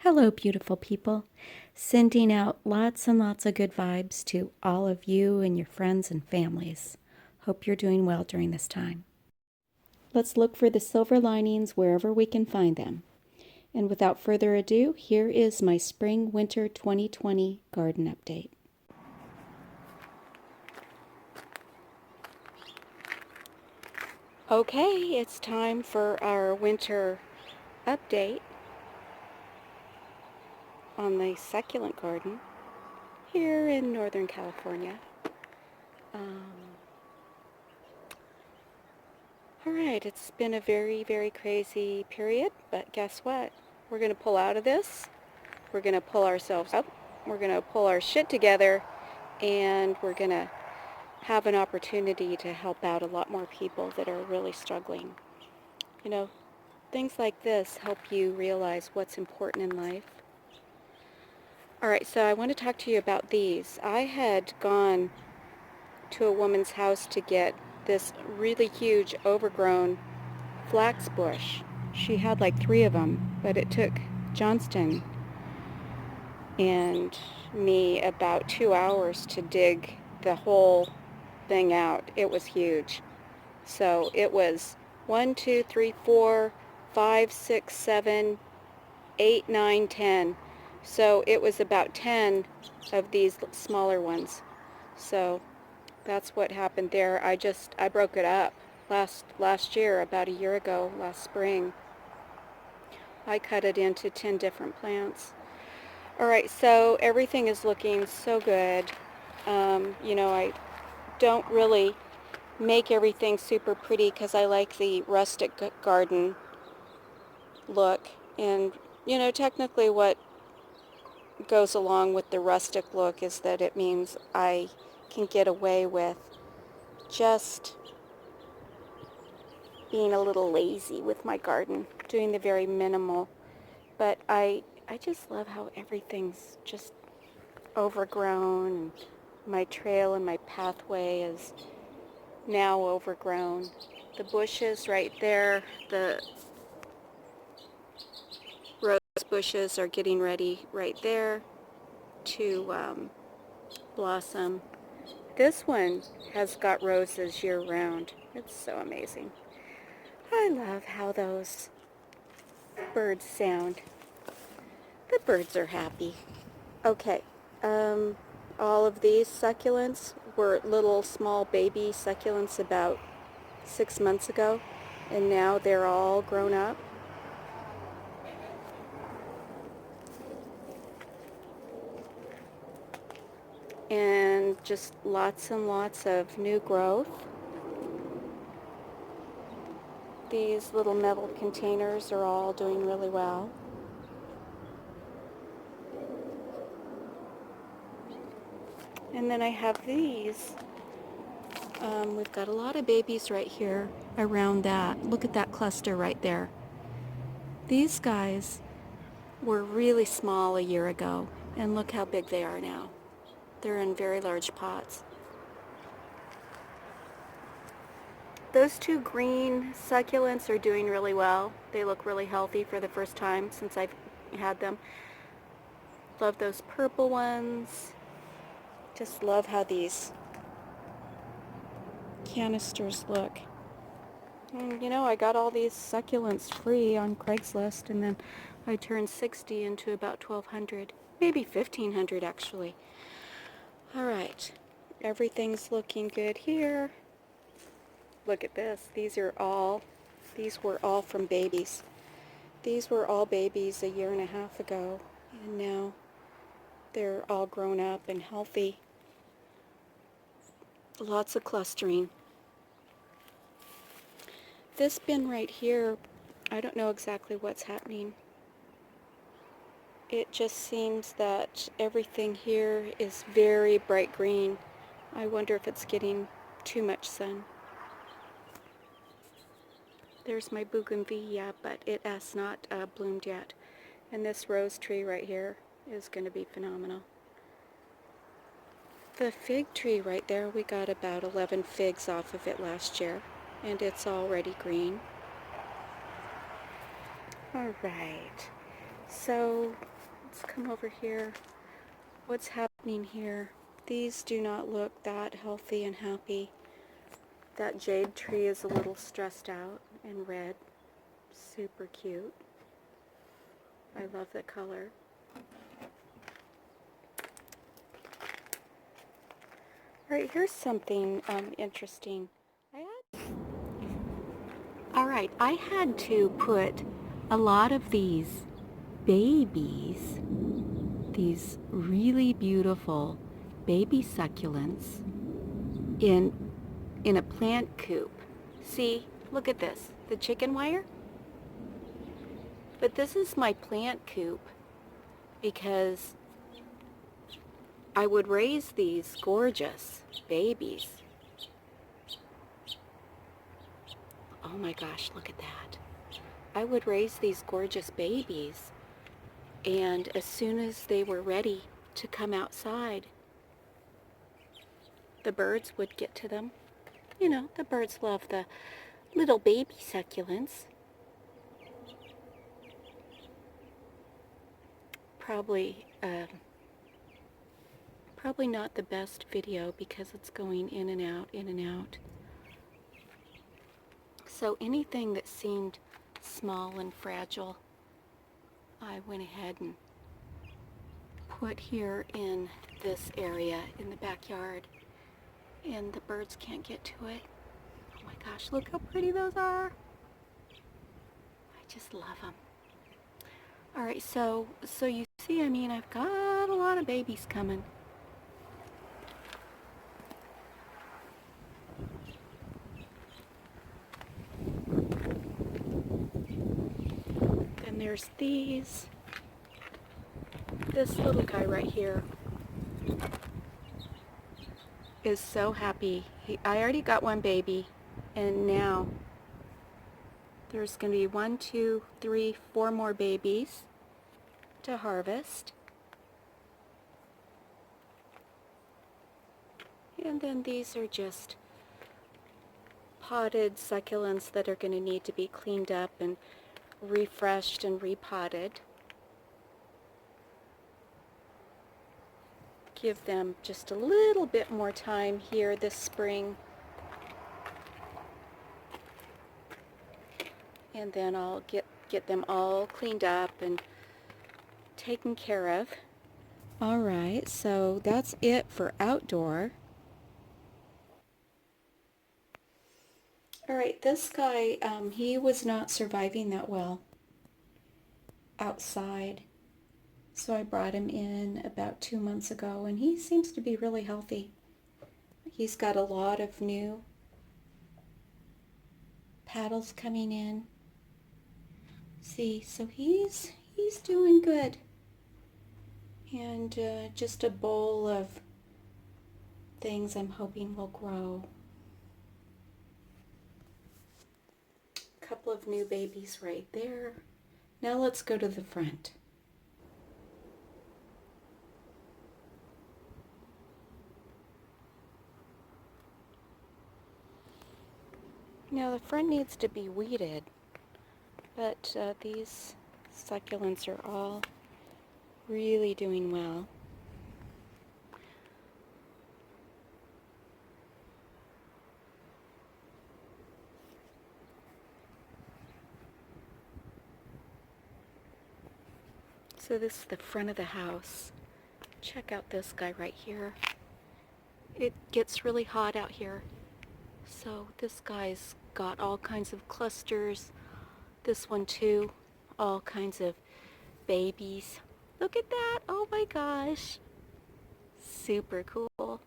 Hello, beautiful people. Sending out lots and lots of good vibes to all of you and your friends and families. Hope you're doing well during this time. Let's look for the silver linings wherever we can find them. And without further ado, here is my Spring-Winter 2020 garden update. Okay, it's time for our winter update on the succulent garden here in Northern California. Alright, it's been a very, very crazy period, but guess what? We're going to pull out of this. We're going to pull ourselves up. We're going to pull our shit together, and we're going to have an opportunity to help out a lot more people that are really struggling. You know, things like this help you realize what's important in life. Alright, so I want to talk to you about these. I had gone to a woman's house to get this really huge overgrown flax bush. She had like 3 of them, but it took Johnston and me about 2 hours to dig the whole thing out. It was huge. So it was 1, 2, 3, 4, 5, 6, 7, 8, 9, 10. So it was about 10 of these smaller ones. So that's what happened there. I broke it up last year, about a year ago, last spring. I cut it into 10 different plants. Alright, so everything is looking so good. You know, I don't really make everything super pretty because I like the rustic garden look. And, you know, technically what goes along with the rustic look is that it means I can get away with just being a little lazy with my garden, doing the very minimal. But I just love how everything's just overgrown, and my trail and my pathway is now overgrown. The bushes right there, the rose bushes are getting ready right there to blossom. This one has got roses year-round. It's so amazing. I love how those birds sound. The birds are happy. Okay, all of these succulents were little small baby succulents about 6 months ago, and now they're all grown up. And just lots and lots of new growth. These little metal containers are all doing really well. And then I have these. We've got a lot of babies right here around that. Look at that cluster right there. These guys were really small a year ago, and look how big they are now. They're in very large pots. Those 2 green succulents are doing really well. They look really healthy for the first time since I've had them. Love those purple ones. Just love how these canisters look. And, you know, I got all these succulents free on Craigslist, and then I turned 60 into about 1,200, maybe 1,500 actually. Alright, everything's looking good here. Look at this. These were all from babies. These were all babies a year and a half ago, and now they're all grown up and healthy. Lots of clustering. This bin right here, I don't know exactly what's happening. It just seems that everything here is very bright green. I wonder if it's getting too much sun. There's my bougainvillea, but it has not bloomed yet. And this rose tree right here is going to be phenomenal. The fig tree right there, we got about 11 figs off of it last year, and it's already green. Alright, So let's come over here. What's happening here? These do not look that healthy and happy. That jade tree is a little stressed out and red. Super cute. I love the color. Alright, here's something interesting. Alright, I had to put a lot of these babies, these really beautiful baby succulents, in a plant coop. See, look at this, the chicken wire. But this is my plant coop because I would raise these gorgeous babies. Oh my gosh, look at that. I would raise these gorgeous babies, and as soon as they were ready to come outside, the birds would get to them. You know, the birds love the little baby succulents. Probably not the best video because it's going in and out, in and out. So anything that seemed small and fragile, I went ahead and put here in this area in the backyard, and the birds can't get to it. Oh my gosh, look how pretty those are. I just love them. Alright, so you see, I mean, I've got a lot of babies coming. Then there's these. This little guy right here is so happy. I already got one baby, and now there's going to be 1, 2, 3, 4 more babies to harvest. And then these are just potted succulents that are going to need to be cleaned up and refreshed and repotted. Give them just a little bit more time here this spring. And then I'll get them all cleaned up and taken care of. Alright, so that's it for outdoor. Alright, this guy, he was not surviving that well outside. So I brought him in about 2 months ago, and he seems to be really healthy. He's got a lot of new paddles coming in. See, so he's doing good. And just a bowl of things I'm hoping will grow. A couple of new babies right there. Now let's go to the front. Now the front needs to be weeded, but these succulents are all really doing well. So this is the front of the house. Check out this guy right here. It gets really hot out here. So this guy's got all kinds of clusters. This one too, all kinds of babies. Look at that, oh my gosh. Super cool.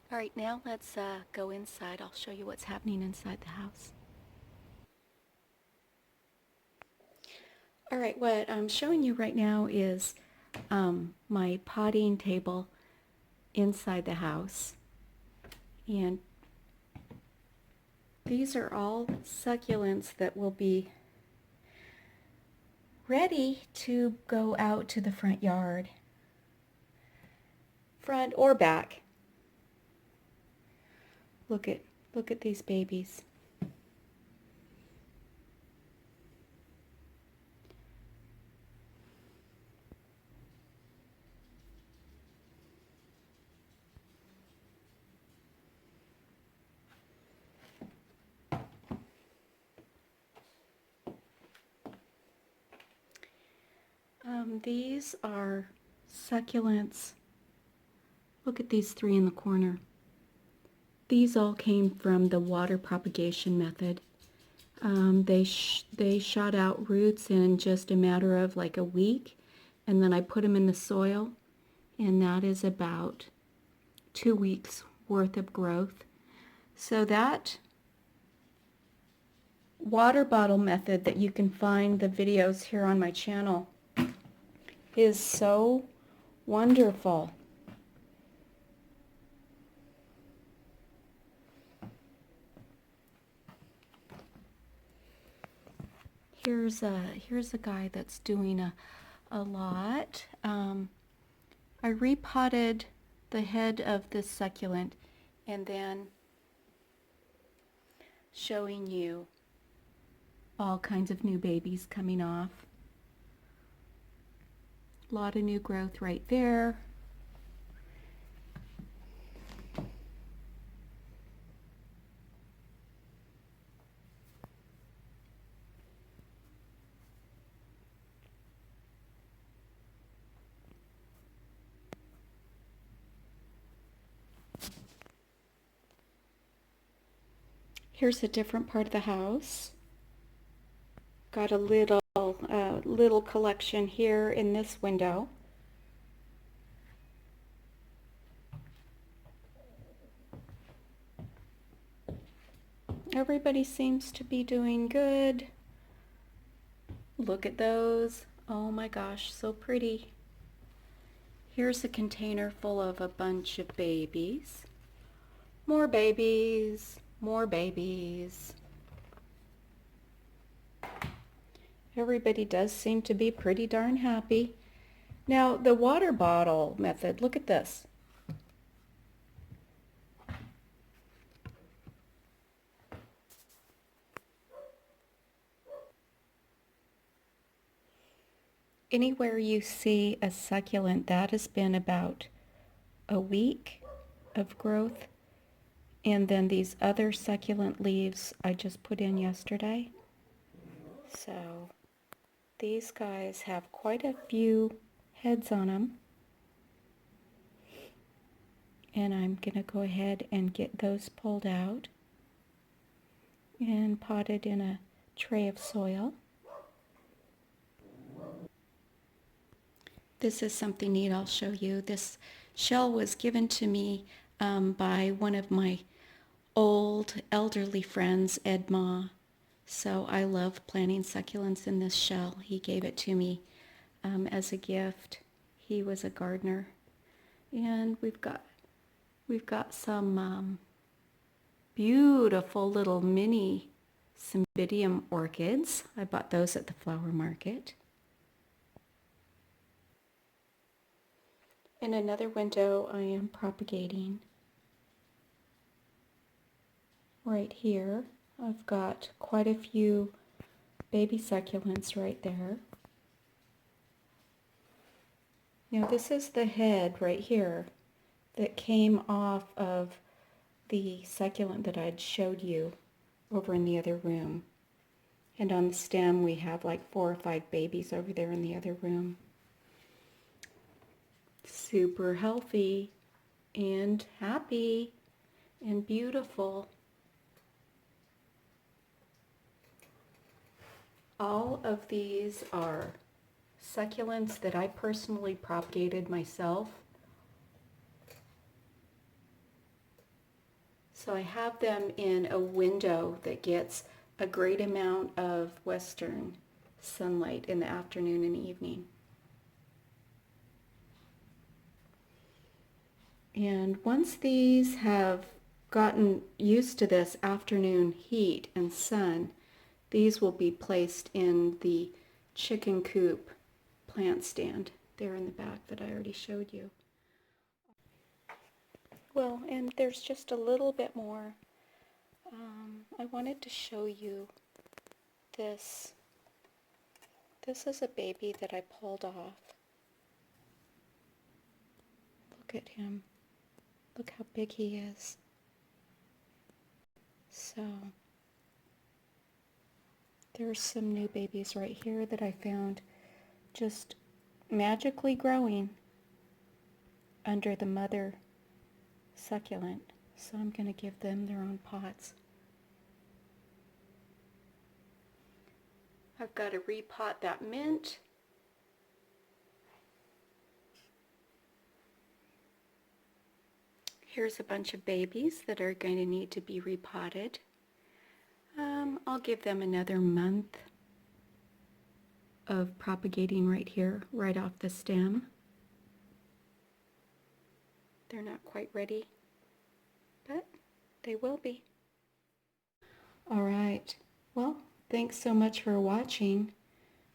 Alright, now let's go inside. I'll show you what's happening inside the house. Alright, what I'm showing you right now is my potting table inside the house. And these are all succulents that will be ready to go out to the front yard front or back. Look at these babies. These are succulents. Look at these three in the corner. These all came from the water propagation method. They shot out roots in just a matter of like a week, and then I put them in the soil, and that is about 2 weeks worth of growth. So that water bottle method that you can find the videos here on my channel is so wonderful. Here's a guy that's doing a lot. I repotted the head of this succulent and then showing you all kinds of new babies coming off. A lot of new growth right there. Here's a different part of the house. Got a little collection here in this window. Everybody seems to be doing good. Look at those. Oh my gosh, so pretty. Here's a container full of a bunch of babies. More babies, more babies. Everybody does seem to be pretty darn happy. Now, the water bottle method, look at this. Anywhere you see a succulent, that has been about a week of growth. And then these other succulent leaves I just put in yesterday. So these guys have quite a few heads on them. And I'm going to go ahead and get those pulled out and potted in a tray of soil. This is something neat I'll show you. This shell was given to me by one of my old elderly friends, Ed Ma. So I love planting succulents in this shell. He gave it to me as a gift. He was a gardener. And we've got some beautiful little mini cymbidium orchids. I bought those at the flower market. In another window, I am propagating. Right here, I've got quite a few baby succulents right there. Now this is the head right here that came off of the succulent that I'd showed you over in the other room. And on the stem we have like 4 or 5 babies over there in the other room. Super healthy and happy and beautiful. All of these are succulents that I personally propagated myself. So I have them in a window that gets a great amount of western sunlight in the afternoon and evening. And once these have gotten used to this afternoon heat and sun, these will be placed in the chicken coop plant stand there in the back that I already showed you. Well, and there's just a little bit more. I wanted to show you this. This is a baby that I pulled off. Look at him. Look how big he is. So, there's some new babies right here that I found just magically growing under the mother succulent. So I'm going to give them their own pots. I've got to repot that mint. Here's a bunch of babies that are going to need to be repotted. I'll give them another month of propagating right here, right off the stem. They're not quite ready, but they will be. All right. Well, thanks so much for watching.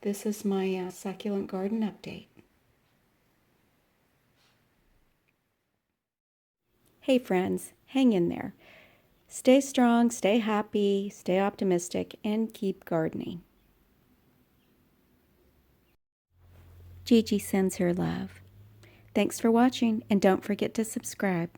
This is my succulent garden update. Hey friends, hang in there. Stay strong, stay happy, stay optimistic, and keep gardening. Gigi sends her love. Thanks for watching, and don't forget to subscribe.